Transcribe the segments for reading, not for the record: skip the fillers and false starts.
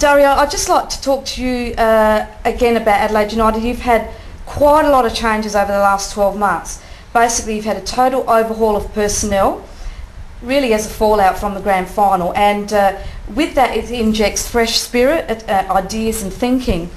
Dario, I'd just like to talk to you again about Adelaide United. You've had quite a lot of changes over the last 12 months. Basically, you've had a total overhaul of personnel, really as a fallout from the grand final, and with that it injects fresh spirit, ideas and thinking.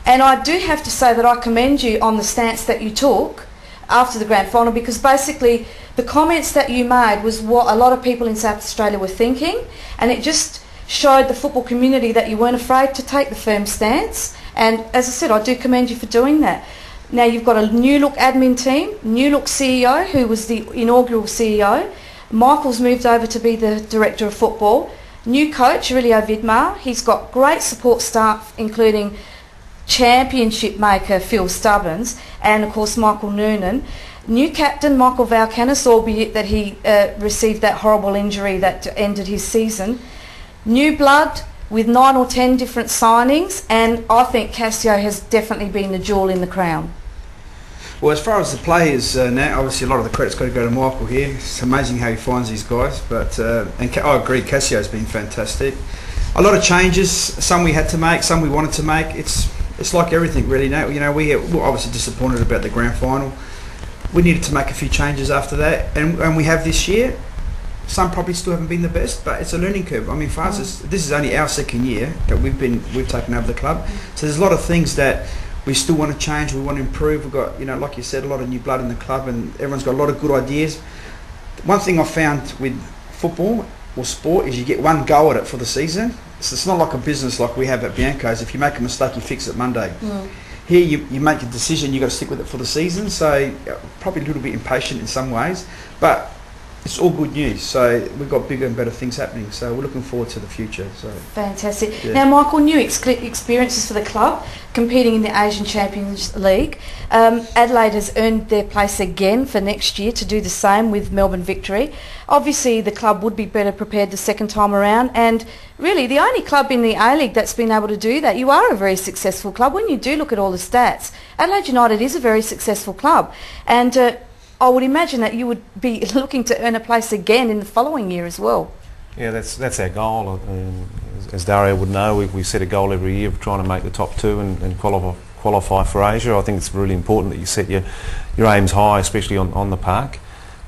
And I do have to say that I commend you on the stance that you took after the grand final, because basically the comments that you made was what a lot of people in South Australia were thinking, and it just showed the football community that you weren't afraid to take the firm stance. And as I said, I do commend you for doing that. Now you've got a new look admin team, new look CEO, who was the inaugural CEO. Michael's moved over to be the director of football. New coach, Aurelio Vidmar. He's got great support staff, including championship maker Phil Stubbins and of course Michael Noonan. New captain Michael Valkanis, albeit that he received that horrible injury that ended his season. New blood with 9 or 10 different signings, and I think Cassio has definitely been the jewel in the crown. Well, as far as the players now, obviously a lot of the credit's got to go to Michael here. It's amazing how he finds these guys, but and I agree, Cassio's been fantastic. A lot of changes, some we had to make, some we wanted to make. It's like everything really now. You know, we're obviously disappointed about the grand final. We needed to make a few changes after that, and we have this year. Some probably still haven't been the best, but it's a learning curve. I mean, for us, this is only our second year that we've taken over the club. So there's a lot of things that we still want to change, we want to improve. We've got, you know, like you said, a lot of new blood in the club, and everyone's got a lot of good ideas. One thing I've found with football or sport is you get one go at it for the season. So it's not like a business like we have at Bianco's. If you make a mistake, you fix it Monday. Here you make a decision, you've got to stick with it for the season. So probably a little bit impatient in some ways, but it's all good news. So we've got bigger and better things happening. So we're looking forward to the future. So fantastic. Yeah. Now, Michael, new experiences for the club, competing in the Asian Champions League. Adelaide has earned their place again for next year to do the same with Melbourne Victory. Obviously, the club would be better prepared the second time around, and really the only club in the A-League that's been able to do that. You are a very successful club. When you do look at all the stats, Adelaide United is a very successful club, and I would imagine that you would be looking to earn a place again in the following year as well. Yeah, that's our goal. As Dario would know, we set a goal every year of trying to make the top two and qualify for Asia. I think it's really important that you set your aims high, especially on the park.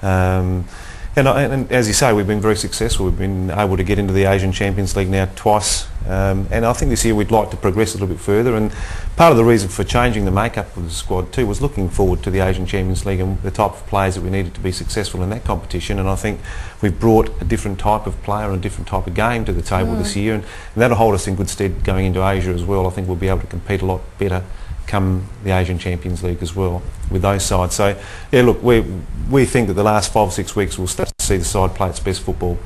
And as you say, we've been very successful. We've been able to get into the Asian Champions League now twice, and I think this year we'd like to progress a little bit further. And part of the reason for changing the makeup of the squad too was looking forward to the Asian Champions League and the type of players that we needed to be successful in that competition. And I think we've brought a different type of player and a different type of game to the table this year, and that'll hold us in good stead going into Asia as well. I think we'll be able to compete a lot better come the Asian Champions League as well with those sides. So yeah, look, we think that the last 5 or 6 weeks we'll start to see the side play its best football,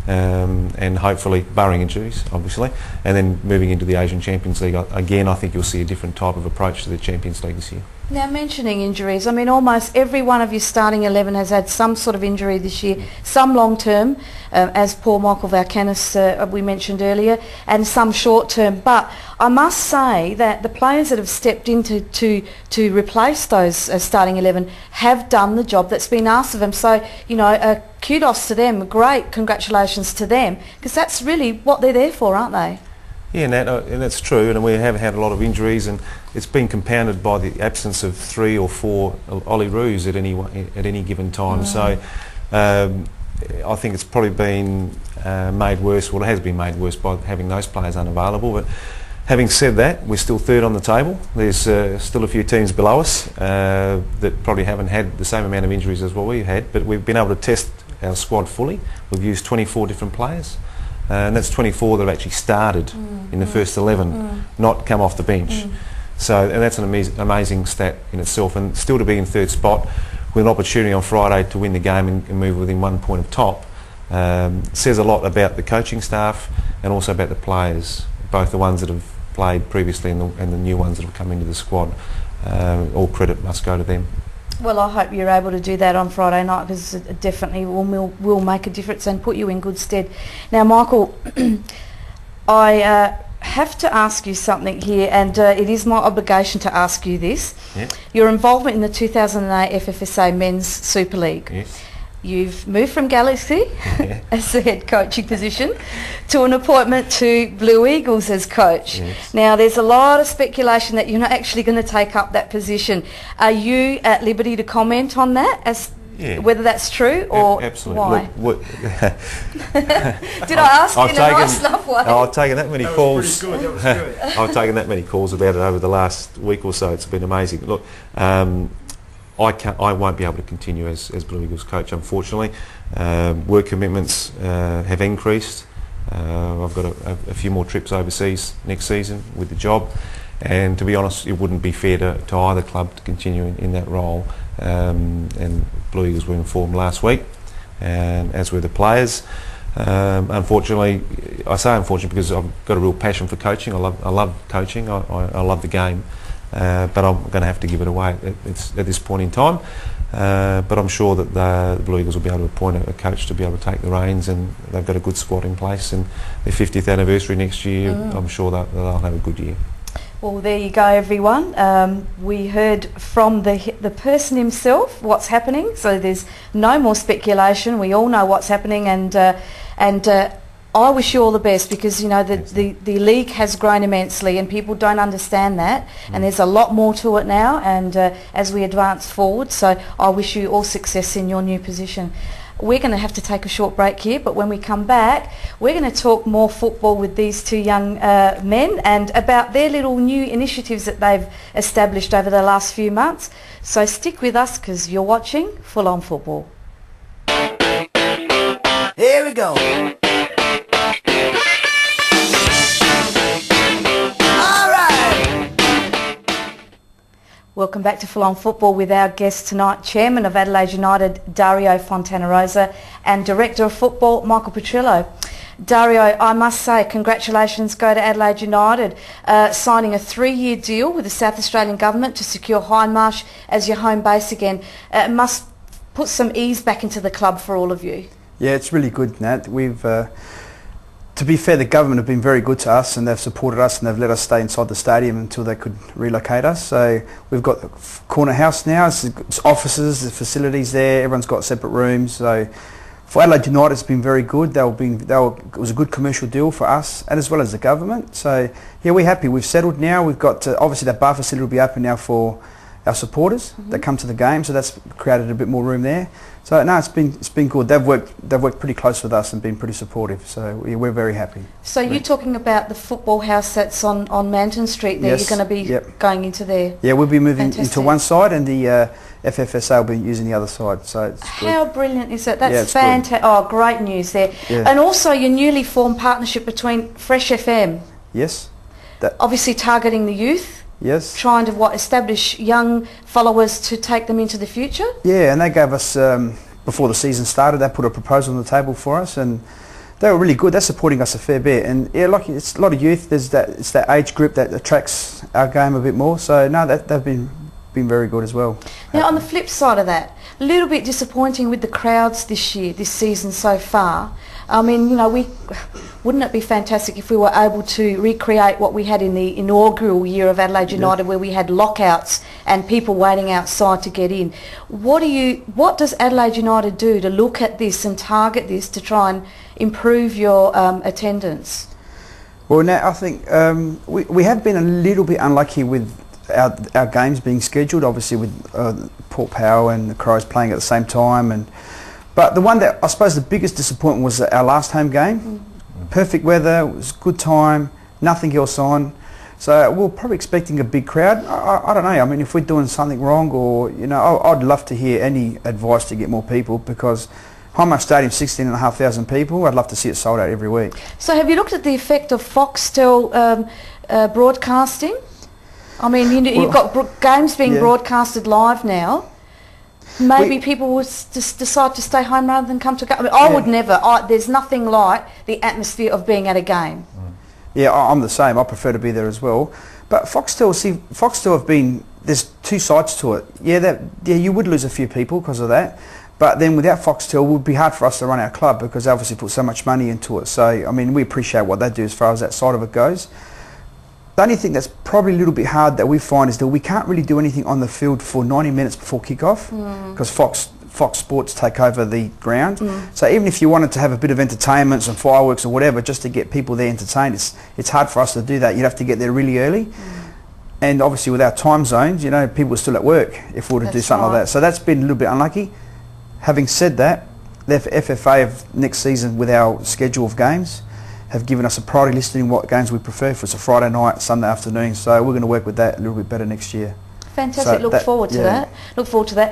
and hopefully, barring injuries obviously, and then moving into the Asian Champions League again, I think you'll see a different type of approach to the Champions League this year. Now, mentioning injuries, I mean, almost every one of your starting 11 has had some sort of injury this year, some long term, as Paul Michael Valkanis we mentioned earlier, and some short term. But I must say that the players that have stepped in to replace those starting 11 have done the job that's been asked of them. So, you know, kudos to them, great congratulations to them, because that's really what they're there for, aren't they? Yeah, Nat, and that's true, and we have had a lot of injuries, and it's been compounded by the absence of 3 or 4 Ollie Roos at any given time. So I think it's probably been made worse, well, it has been made worse by having those players unavailable. But having said that, we're still third on the table. There's still a few teams below us that probably haven't had the same amount of injuries as what we've had, but we've been able to test our squad fully. We've used 24 different players. And that's 24 that have actually started in the first 11, not come off the bench. So, and that's an amazing stat in itself. And still to be in third spot with an opportunity on Friday to win the game and move within 1 point of top says a lot about the coaching staff and also about the players, both the ones that have played previously and the new ones that have come into the squad. All credit must go to them. Well, I hope you're able to do that on Friday night, because it definitely will make a difference and put you in good stead. Now, Michael, I have to ask you something here, and it is my obligation to ask you this. Yeah. Your involvement in the 2008 FFSA Men's Super League. Yes. You've moved from Galaxy as the head coaching position to an appointment to Blue Eagles as coach. Yes. Now, there's a lot of speculation that you're not actually going to take up that position. Are you at liberty to comment on that, as whether that's true or absolutely. why? Look, Did I ask in a nice enough way? I've taken that many calls. That was good. I've taken that many calls about it over the last week or so. It's been amazing. Look, I won't be able to continue as Blue Eagles coach, unfortunately. Work commitments have increased. I've got a few more trips overseas next season with the job, and to be honest, it wouldn't be fair to either club to continue in that role. And Blue Eagles were informed last week, and as were the players. Unfortunately, I say unfortunately because I've got a real passion for coaching. I love coaching. I love the game. But I'm going to have to give it away at this point in time. But I'm sure that the Blue Eagles will be able to appoint a coach to be able to take the reins, and they've got a good squad in place. And their 50th anniversary next year, I'm sure that they'll have a good year. Well, there you go, everyone. We heard from the person himself what's happening, so there's no more speculation. We all know what's happening, and I wish you all the best, because you know the league has grown immensely and people don't understand that, and there's a lot more to it now, and as we advance forward, so I wish you all success in your new position. We're going to have to take a short break here, but when we come back we're going to talk more football with these two young men and about their little new initiatives that they've established over the last few months. So stick with us, because you're watching Full On Football. Here we go. Welcome back to Full On Football with our guest tonight, Chairman of Adelaide United, Dario Fontanarosa, and Director of Football, Michael Petrillo. Dario, I must say, congratulations go to Adelaide United, signing a 3-year deal with the South Australian Government to secure Hindmarsh as your home base again. It must put some ease back into the club for all of you. Yeah, it's really good, Nat. To be fair, the government have been very good to us, and they've supported us, and they've let us stay inside the stadium until they could relocate us. So we've got the corner house now. It's offices, the facilities there. Everyone's got separate rooms. So for Adelaide United, it's been very good. It was a good commercial deal for us, and as well as the government. So yeah, we're happy. We've settled now. We've got obviously that bar facility will be open now for our supporters that come to the game. So that's created a bit more room there. So no, it's been good. They've worked pretty close with us and been pretty supportive. So we're very happy. So you're talking about the football house that's on Manton Street there. Yes, you're going to be going into there. Yeah, we'll be moving Fantastic. into one side, and the FFSA will be using the other side. So it's How good. brilliant is that? That's Yeah, it's fantastic. Oh, great news there. Yeah. And also your newly formed partnership between Fresh FM, Yes. obviously targeting the youth. Yes. Trying to establish young followers to take them into the future? Yeah, and they gave us, before the season started, they put a proposal on the table for us, and they were really good. They're supporting us a fair bit, and yeah, like it's a lot of youth. It's that age group that attracts our game a bit more. So no, they've been very good as well. Now on the flip side of that, a little bit disappointing with the crowds this season so far. I mean, you know, wouldn't it be fantastic if we were able to recreate what we had in the inaugural year of Adelaide United, where we had lockouts and people waiting outside to get in? What does Adelaide United do to look at this and target this to try and improve your attendance? Well, now I think we have been a little bit unlucky with our games being scheduled, obviously with Port Power and the Crows playing at the same time, but the one that I suppose the biggest disappointment was our last home game. Perfect weather, it was a good time, nothing else on. So we're probably expecting a big crowd. I don't know, I mean, if we're doing something wrong, or, you know, I'd love to hear any advice to get more people, because Hindmarsh Stadium, 16,500 people, I'd love to see it sold out every week. So have you looked at the effect of Foxtel broadcasting? I mean, you've got games being broadcasted live now. Maybe people would just decide to stay home rather than come to a game. I mean, I would never. There's nothing like the atmosphere of being at a game. Yeah, I'm the same. I prefer to be there as well. But Foxtel have been, there's two sides to it. Yeah, you would lose a few people because of that. But then without Foxtel, it would be hard for us to run our club, because they obviously put so much money into it. So, I mean, we appreciate what they do as far as that side of it goes. The only thing that's probably a little bit hard that we find is that we can't really do anything on the field for 90 minutes before kick-off, because Fox Sports take over the ground. So even if you wanted to have a bit of entertainment, some fireworks or whatever, just to get people there entertained, it's hard for us to do that. You'd have to get there really early. And obviously with our time zones, you know, people are still at work if we were to do something like that. So that's been a little bit unlucky. Having said that, the FFA of next season with our schedule of games have given us a priority listing what games we prefer. If it's a Friday night, Sunday afternoon, so we're going to work with that a little bit better next year. Fantastic. So Look forward to that. Look forward to that.